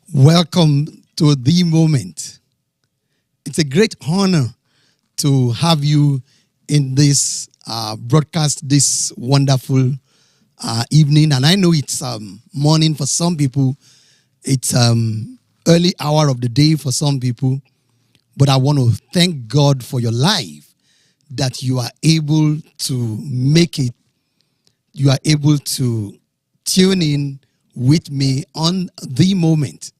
Welcome to The Moment. It's a great honor to have you in this broadcast this wonderful evening. And I know it's morning for some people. It's early hour of the day for some people. But I want to thank God for your life, that you are able to make it. You are able to tune in with me on The Moment.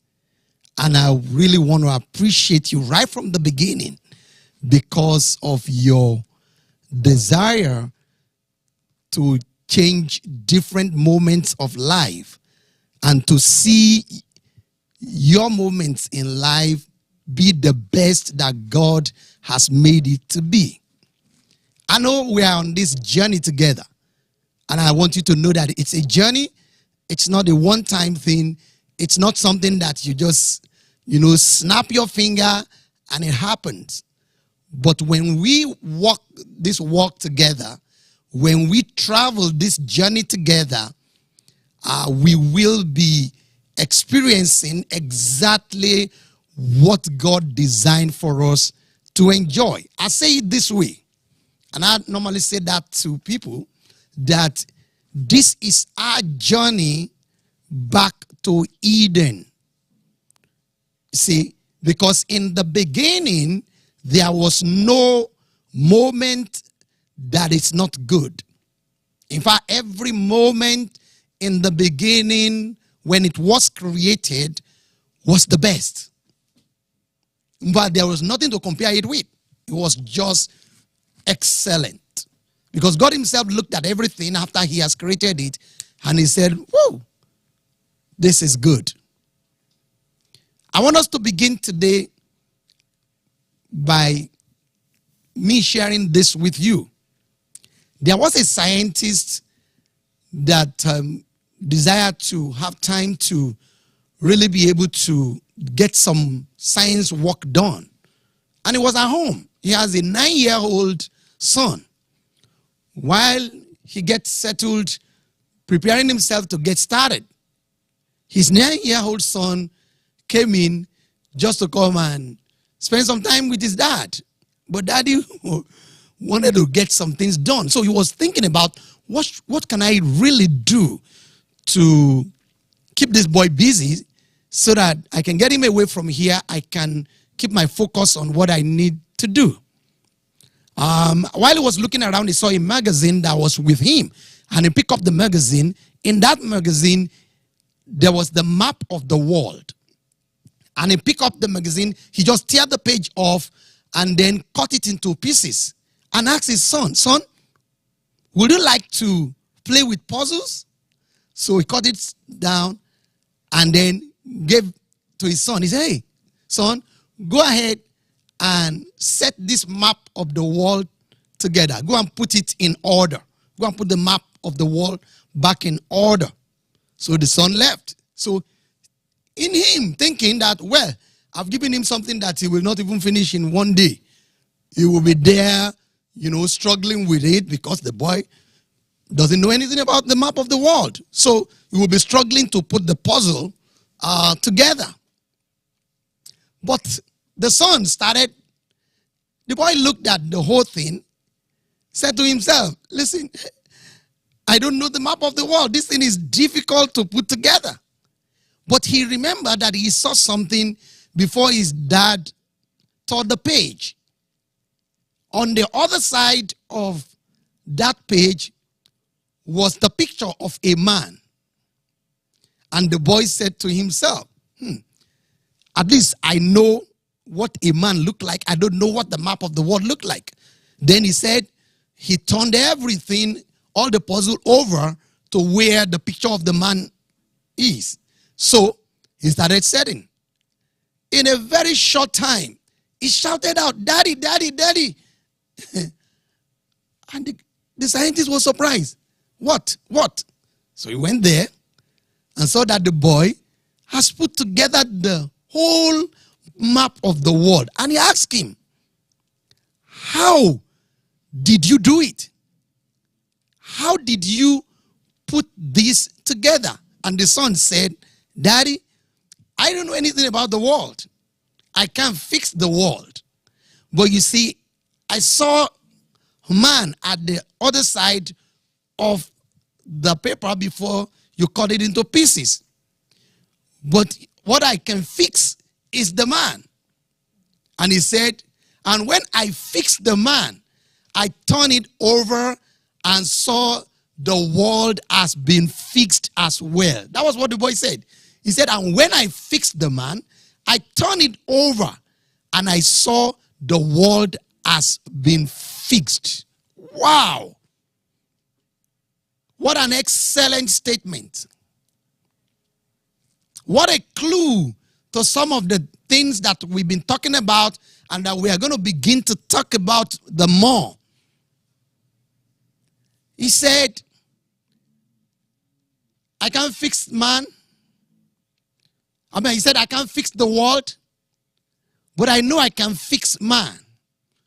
And I really want to appreciate you right from the beginning because of your desire to change different moments of life and to see your moments in life be the best that God has made it to be. I know we are on this journey together, and I want you to know that it's a journey. It's not a one-time thing. It's not something that you just snap your finger and it happens. But when we walk this walk together, when we travel this journey together, we will be experiencing exactly what God designed for us to enjoy. I say it this way, and I normally say that to people, that this is our journey back to Eden. See, because in the beginning, there was no moment that is not good. In fact, every moment in the beginning, when it was created, was the best. But there was nothing to compare it with. It was just excellent. Because God himself looked at everything after he has created it, and he said, whoa, this is good. I want us to begin today by me sharing this with you. There was a scientist that desired to have time to really be able to get some science work done. And he was at home. He has a 9-year-old son. While he gets settled, preparing himself to get started, his 9-year-old son came in just to come and spend some time with his dad. But daddy wanted to get some things done. So he was thinking about what can I really do to keep this boy busy so that I can get him away from here. I can keep my focus on what I need to do. While he was looking around, he saw a magazine that was with him. And he picked up the magazine. In that magazine, there was the map of the world. And he picked up the magazine, he just tear the page off and then cut it into pieces and asked his son, son, would you like to play with puzzles? So he cut it down and then gave to his son. He said, hey, son, go ahead and set this map of the world together. Go and put it in order. Go and put the map of the world back in order. So the son left. So in him thinking that, well, I've given him something that he will not even finish in one day. He will be there, struggling with it because the boy doesn't know anything about the map of the world. So he will be struggling to put the puzzle together. But the son started, the boy looked at the whole thing, said to himself, listen, I don't know the map of the world. This thing is difficult to put together. But he remembered that he saw something before his dad tore the page. On the other side of that page was the picture of a man. And the boy said to himself, at least I know what a man looked like. I don't know what the map of the world looked like. Then he said he turned everything, all the puzzle over to where the picture of the man is. So he started setting. In a very short time, he shouted out, daddy, daddy, daddy. And the scientist was surprised. What? So he went there and saw that the boy has put together the whole map of the world. And he asked him, how did you do it? How did you put this together? And the son said, Daddy, I don't know anything about the world. I can't fix the world. But you see, I saw man at the other side of the paper before you cut it into pieces. But what I can fix is the man. And he said, and when I fixed the man, I turned it over and saw the world has been fixed as well. That was what the boy said. He said, and when I fixed the man, I turned it over and I saw the world has been fixed. Wow. What an excellent statement. What a clue to some of the things that we've been talking about and that we are going to begin to talk about the more. He said, I can't fix man. He said, I can't fix the world, but I know I can fix man.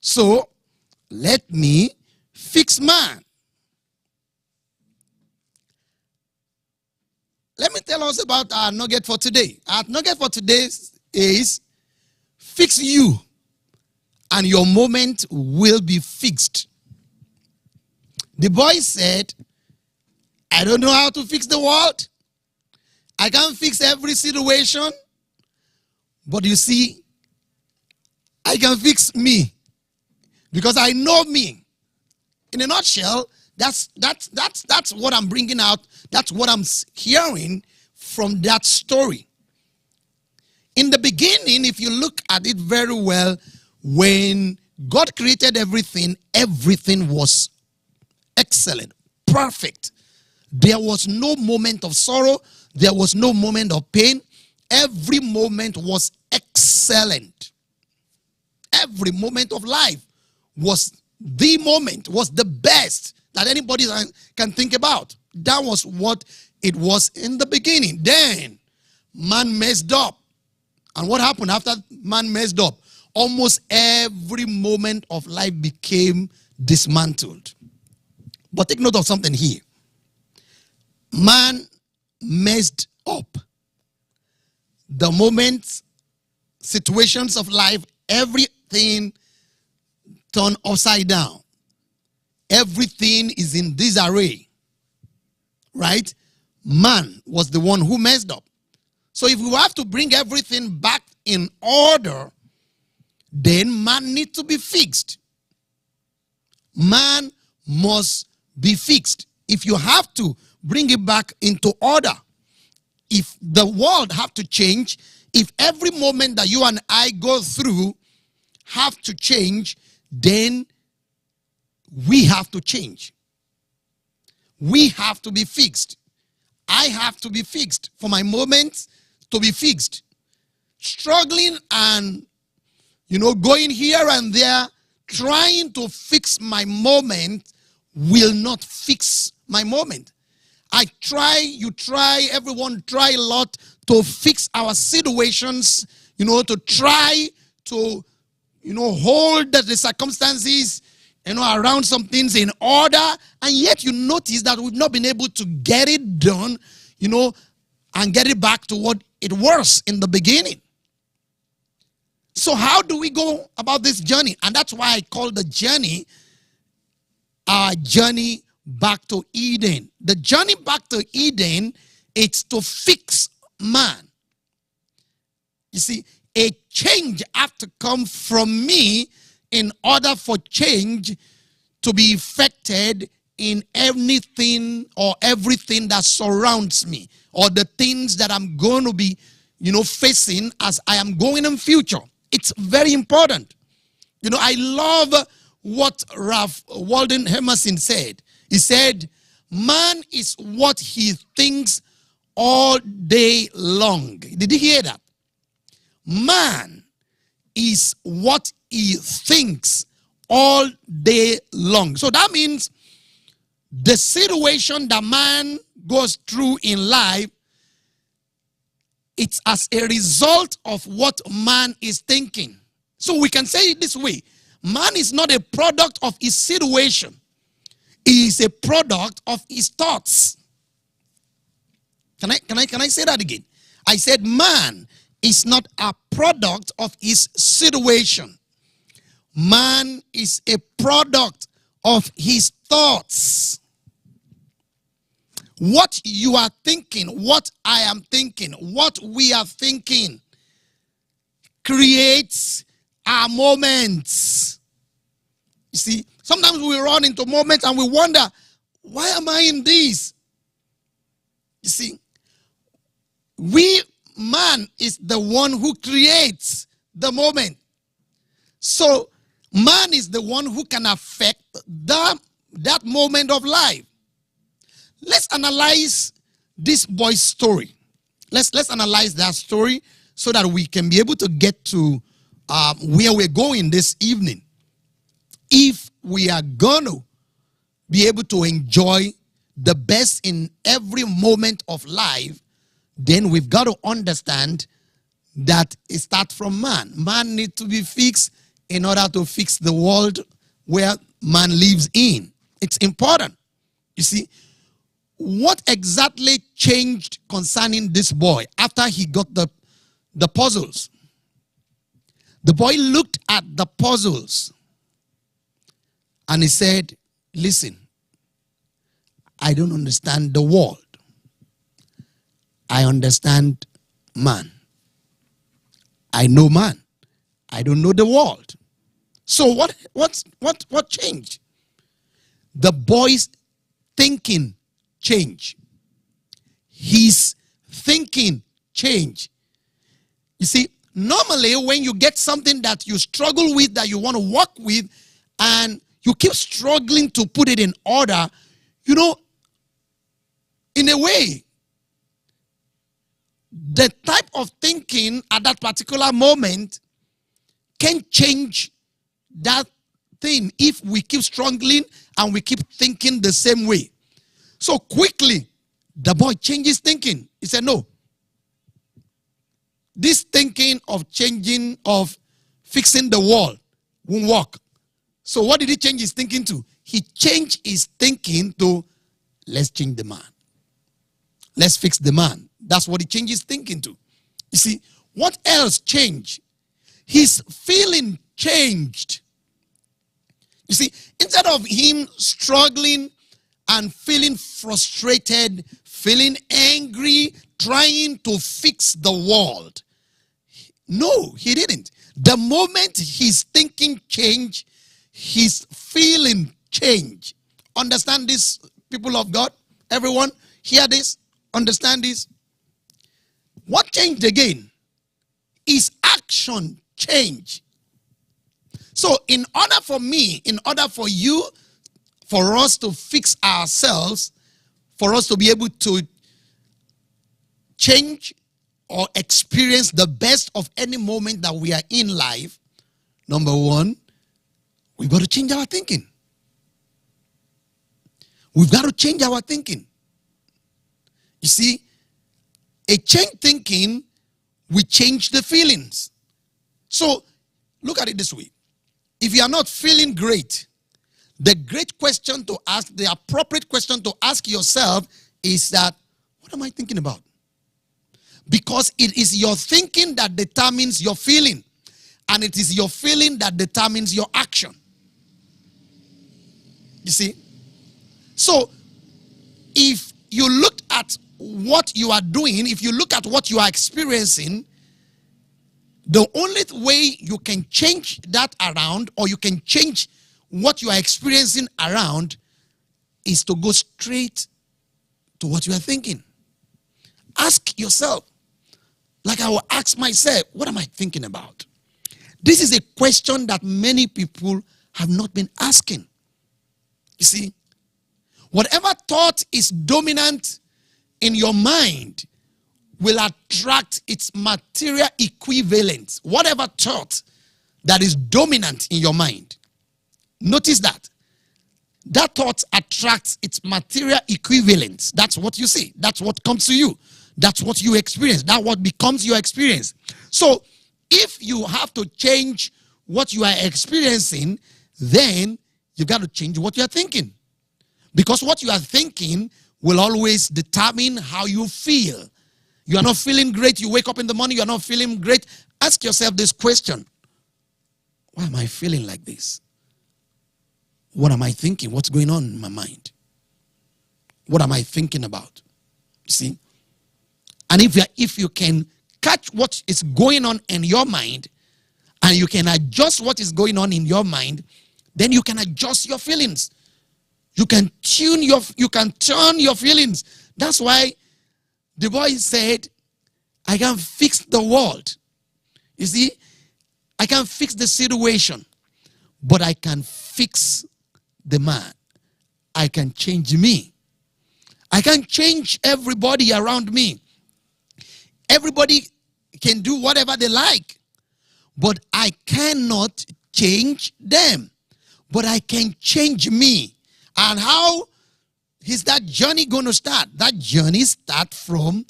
So, let me fix man. Let me tell us about our nugget for today. Our nugget for today is fix you and your moment will be fixed. The boy said, I don't know how to fix the world. I can't fix every situation. But you see, I can fix me because I know me. In a nutshell, that's what I'm bringing out. That's what I'm hearing from that story. In the beginning, if you look at it very well, when God created everything, everything was excellent, perfect. There was no moment of sorrow. There was no moment of pain. Every moment was excellent. Every moment of life was the moment, was the best that anybody can think about. That was what it was in the beginning. Then man messed up. And what happened after man messed up? Almost every moment of life became dismantled. But take note of something here. Man messed up. The moments, situations of life, everything turned upside down. Everything is in disarray. Right? Man was the one who messed up. So if we have to bring everything back in order, then man needs to be fixed. Man must be fixed. If you have to bring it back into order, if the world have to change, if every moment that you and I go through have to change, then we have to change. We have to be fixed. I have to be fixed for my moments to be fixed. Struggling and, going here and there, trying to fix my moment will not fix my moment. I try, you try, everyone try a lot to fix our situations, to try to, hold the circumstances, around some things in order. And yet you notice that we've not been able to get it done, and get it back to what it was in the beginning. So how do we go about this journey? And that's why I call the journey our journey back to Eden. The journey back to Eden, it's to fix man. You see, a change has to come from me in order for change to be effected in anything or everything that surrounds me, or the things that I'm going to be, facing as I am going in future. It's very important. I love what Ralph Waldo Emerson said. He said, man is what he thinks all day long. Did you hear that? Man is what he thinks all day long. So that means the situation that man goes through in life, it's as a result of what man is thinking. So we can say it this way. Man is not a product of his situation. He is a product of his thoughts. Can I say that again? I said man is not a product of his situation. Man is a product of his thoughts. What you are thinking, what I am thinking, what we are thinking creates our moments. You see, sometimes we run into moments and we wonder, why am I in this? You see, man is the one who creates the moment. So man is the one who can affect that moment of life. Let's analyze this boy's story. Let's analyze that story so that we can be able to get to where we're going this evening. If we are going to be able to enjoy the best in every moment of life, then we've got to understand that it starts from man. Man needs to be fixed in order to fix the world where man lives in. It's important. You see, what exactly changed concerning this boy after he got the puzzles? The boy looked at the puzzles and he said, listen, I don't understand the world. I understand man. I know man. I don't know the world. So what changed? The boy's thinking changed. His thinking changed. You see, normally when you get something that you struggle with, that you want to work with, and you keep struggling to put it in order, you know, in a way, the type of thinking at that particular moment can change that thing if we keep struggling and we keep thinking the same way. So quickly, the boy changes thinking. He said, no. This thinking of changing, of fixing the wall won't work. So what did he change his thinking to? He changed his thinking to, let's change the man. Let's fix the man. That's what he changed his thinking to. You see, what else changed? His feeling changed. You see, instead of him struggling and feeling frustrated, feeling angry, trying to fix the world, no, he didn't. The moment his thinking changed, his feeling changed. Understand this, people of God? Everyone, hear this, understand this. What changed again? His action changed. So in order for me, in order for you, for us to fix ourselves, for us to be able to change or experience the best of any moment that we are in life, number one, we've got to change our thinking. We've got to change our thinking. You see, a changed thinking will change the feelings. So, look at it this way. If you are not feeling great, the great question to ask, the appropriate question to ask yourself is that, what am I thinking about? Because it is your thinking that determines your feeling. And it is your feeling that determines your action. You see? So, if you look at what you are doing, if you look at what you are experiencing, the only way you can change that around, or you can change what you are experiencing around, is to go straight to what you are thinking. Ask yourself, like I will ask myself, what am I thinking about? This is a question that many people have not been asking. You see, whatever thought is dominant in your mind will attract its material equivalent. Whatever thought that is dominant in your mind, notice that. That thought attracts its material equivalent. That's what you see. That's what comes to you. That's what you experience. That's what becomes your experience. So, if you have to change what you are experiencing, then you got to change what you are thinking. Because what you are thinking will always determine how you feel. You are not feeling great. You wake up in the morning, you are not feeling great. Ask yourself this question. Why am I feeling like this? What am I thinking? What's going on in my mind? What am I thinking about? You see? And if you can catch what is going on in your mind, and you can adjust what is going on in your mind, then you can adjust your feelings. You can turn your feelings. That's why the boy said, I can fix the world. You see, I can fix the situation, but I can fix the man. I can change me. I can change everybody around me. Everybody can do whatever they like, but I cannot change them. But I can change me. And how is that journey going to start? That journey starts from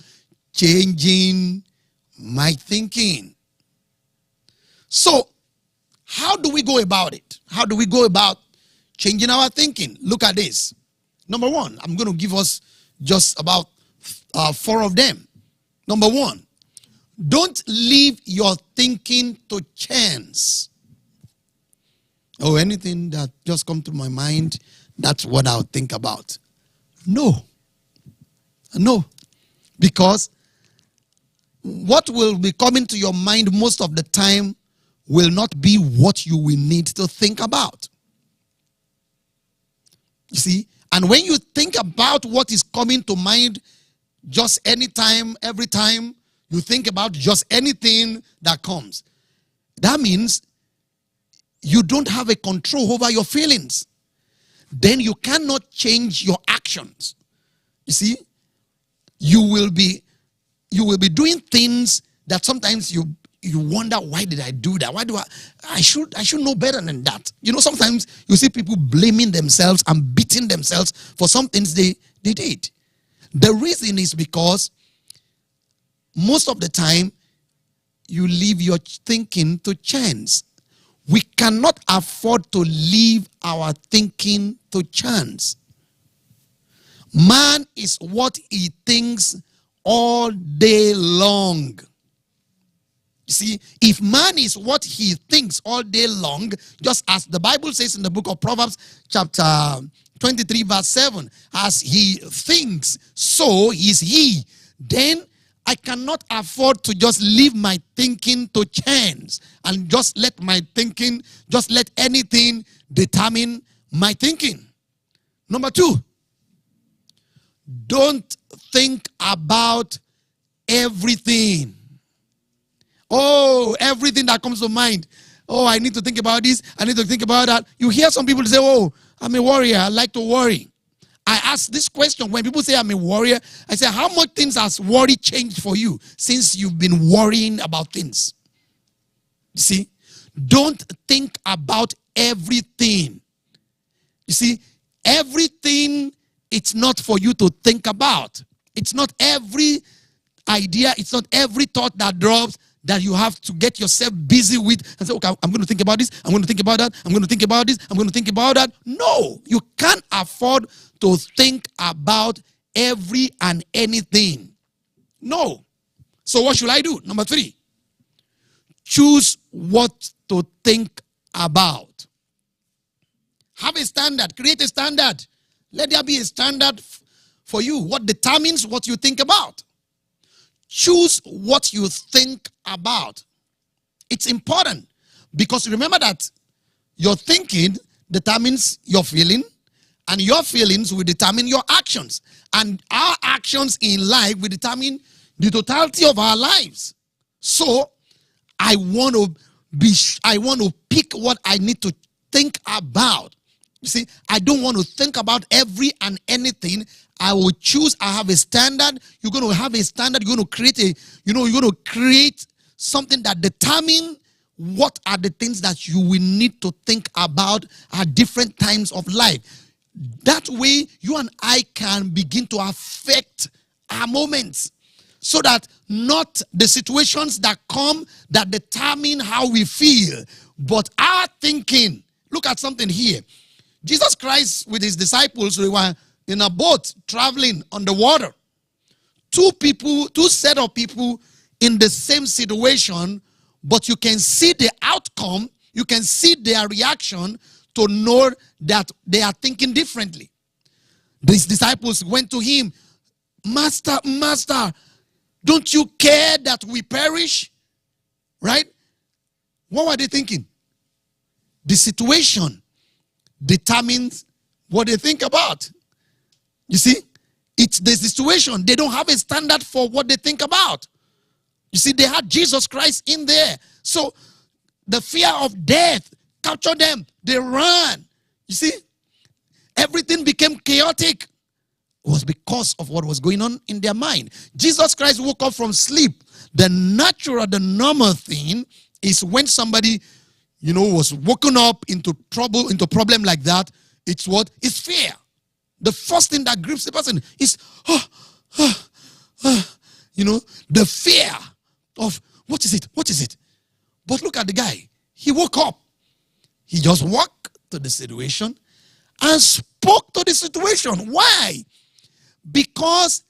changing my thinking. So, how do we go about it? How do we go about changing our thinking? Look at this. Number one, I'm going to give us just about 4 of them. Number one, don't leave your thinking to chance. Oh, anything that just comes to my mind, that's what I'll think about. No. Because what will be coming to your mind most of the time will not be what you will need to think about. You see? And when you think about what is coming to mind just anytime, every time you think about just anything that comes, that means you don't have a control over your feelings. Then you cannot change your actions. You see, you will be doing things that sometimes you wonder, why did I do that? Why do I should know better than that. You know, sometimes you see people blaming themselves and beating themselves for some things they did. The reason is because most of the time you leave your thinking to chance. We cannot afford to leave our thinking to chance. Man is what he thinks all day long. You see, if man is what he thinks all day long, just as the Bible says in the book of Proverbs chapter 23 verse 7, as he thinks, so is he. Then I cannot afford to just leave my thinking to chance and just let anything determine my thinking. Number 2, don't think about everything. Oh, everything that comes to mind. Oh, I need to think about this. I need to think about that. You hear some people say, oh, I'm a warrior. I like to worry. I ask this question when people say I'm a warrior. I say, how much things has worry changed for you since you've been worrying about things? You see, don't think about everything. You see, everything, it's not for you to think about. It's not every idea, it's not every thought that drops that you have to get yourself busy with and say, okay, I'm going to think about this, I'm going to think about that, I'm going to think about this, I'm going to think about that. No, you can't afford to think about every and anything. No. So what should I do? Number 3, choose what to think about. Have a standard, create a standard. Let there be a standard for you. What determines what you think about? Choose what you think about. It's important because remember that your thinking determines your feeling, and your feelings will determine your actions. And our actions in life will determine the totality of our lives. So I want to pick what I need to think about. You see, I don't want to think about every and anything. I will choose. I have a standard. You're going to have a standard. You're going to create something that determines what are the things that you will need to think about at different times of life. That way, you and I can begin to affect our moments, so that not the situations that come that determine how we feel, but our thinking. Look at something here. Jesus Christ with his disciples, they were in a boat traveling on the water. two set of people in the same situation, but you can see the outcome, you can see their reaction to know that they are thinking differently. These disciples went to him, Master, Master, don't you care that we perish? Right? What were they thinking? The situation determines what they think about. You see? It's the situation. They don't have a standard for what they think about. You see, they had Jesus Christ in there. So the fear of death captured them. They ran. You see? Everything became chaotic. It was because of what was going on in their mind. Jesus Christ woke up from sleep. The natural, the normal thing is when somebody, was woken up into trouble, into problem like that, it's what? It's fear. The first thing that grips the person is, the fear of, what is it? What is it? But look at the guy. He woke up. He just walked to the situation and spoke to the situation. Why? Because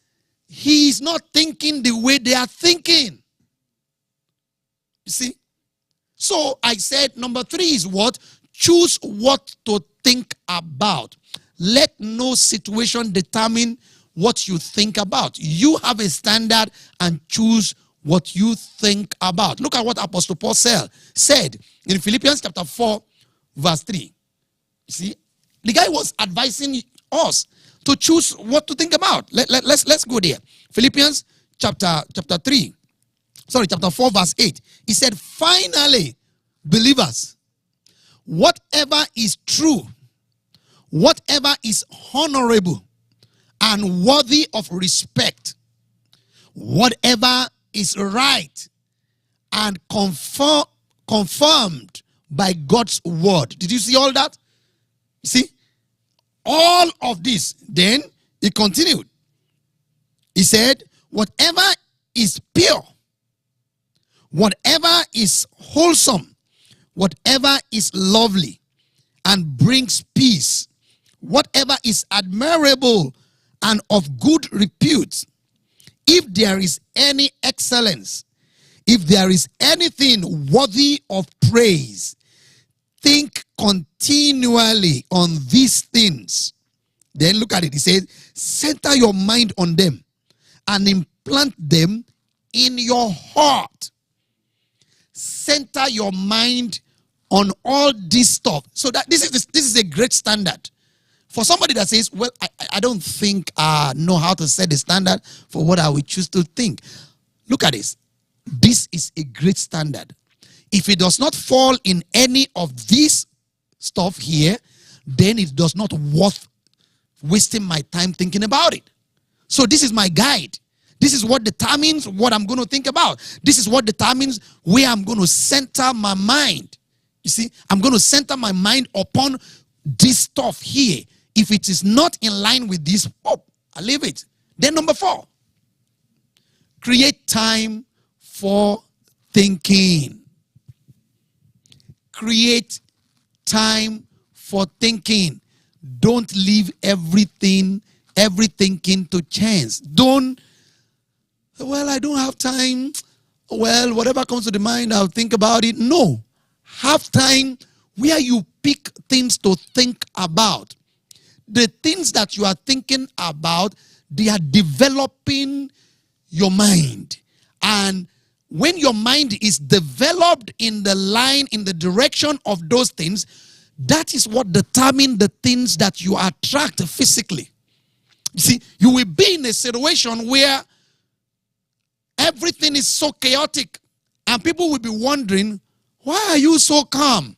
he is not thinking the way they are thinking. You see? So I said number 3 is what? Choose what to think about. Let no situation determine what you think about. You have a standard and choose what you think about. Look at what Apostle Paul said in Philippians chapter 4 verse 3. You see? The guy was advising us to choose what to think about. Let's go there. Philippians chapter 4 verse 8. He said, finally, believers, whatever is true, whatever is honorable and worthy of respect, whatever is right and confirmed by God's word. Did you see all that? See? All of this. Then he continued. He said, whatever is pure, whatever is wholesome, whatever is lovely and brings peace, whatever is admirable and of good repute, if there is any excellence, if there is anything worthy of praise, think continually on these things. Then look at it. He says, center your mind on them and implant them in your heart. Center your mind on all this stuff. So that this is a great standard. For somebody that says, well, I don't think I know how to set the standard for what I will choose to think. Look at this. This is a great standard. If it does not fall in any of this stuff here, then it does not worth wasting my time thinking about it. So this is my guide. This is what determines what I'm going to think about. This is what determines where I'm going to center my mind. You see, I'm going to center my mind upon this stuff here. If it is not in line with this, I leave it. Then number 4, create time for thinking. Create time for thinking. Don't leave every thinking to chance. Don't, well, I don't have time. Well, whatever comes to the mind, I'll think about it. No. Have time where you pick things to think about. The things that you are thinking about, they are developing your mind. And when your mind is developed in the line, in the direction of those things, that is what determines the things that you attract physically. You see, you will be in a situation where everything is so chaotic and people will be wondering, why are you so calm?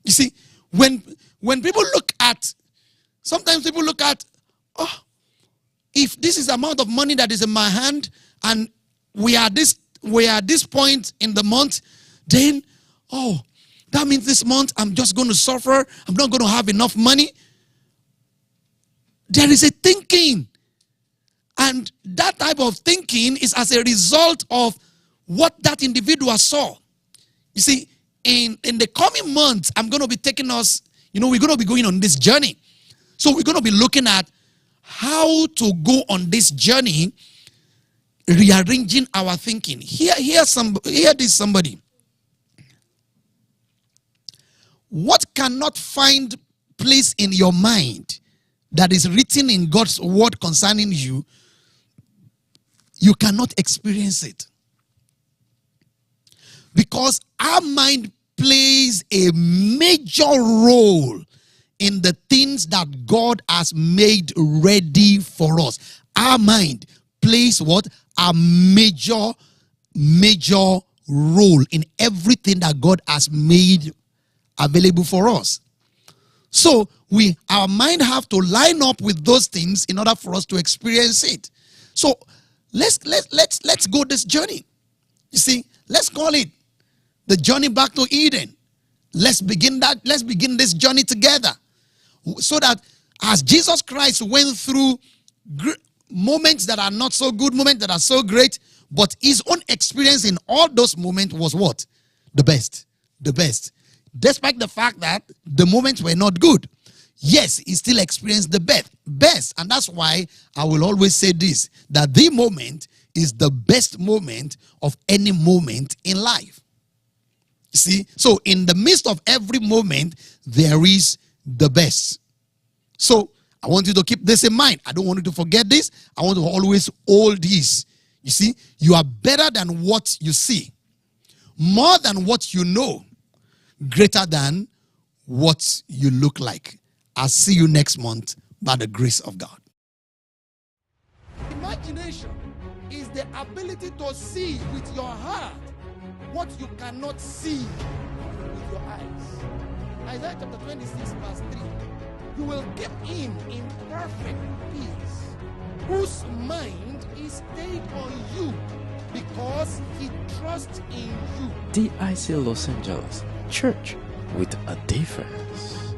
You see, when people look at, sometimes people look at, if this is the amount of money that is in my hand and we are this point in the month, then, that means this month I'm just going to suffer. I'm not going to have enough money. There is a thinking. And that type of thinking is as a result of what that individual saw. You see, in the coming months, I'm going to be taking us, we're going to be going on this journey. So we're going to be looking at how to go on this journey, rearranging our thinking. Hear this somebody. What cannot find place in your mind that is written in God's word concerning you, you cannot experience it. Because our mind plays a major role in the things that God has made ready for us. Our mind plays what? A major role in everything that God has made available for us. So our mind have to line up with those things in order for us to experience it. So let's go this journey. You see, let's call it the journey back to Eden. Let's begin this journey together. So that as Jesus Christ went through moments that are not so good, moments that are so great, but his own experience in all those moments was what? The best. The best. Despite the fact that the moments were not good. Yes, he still experienced the best. And that's why I will always say this, that the moment is the best moment of any moment in life. You see? So in the midst of every moment, there is the best. So I want you to keep this in mind. I don't want you to forget this. I want to always hold this. You see, you are better than what you see, more than what you know, greater than what you look like. I'll see you next month by the grace of God. Imagination is the ability to see with your heart what you cannot see with your eyes. Isaiah chapter 26 verse 3. You will keep him in perfect peace, whose mind is stayed on you, because he trusts in you. DIC Los Angeles, church with a difference.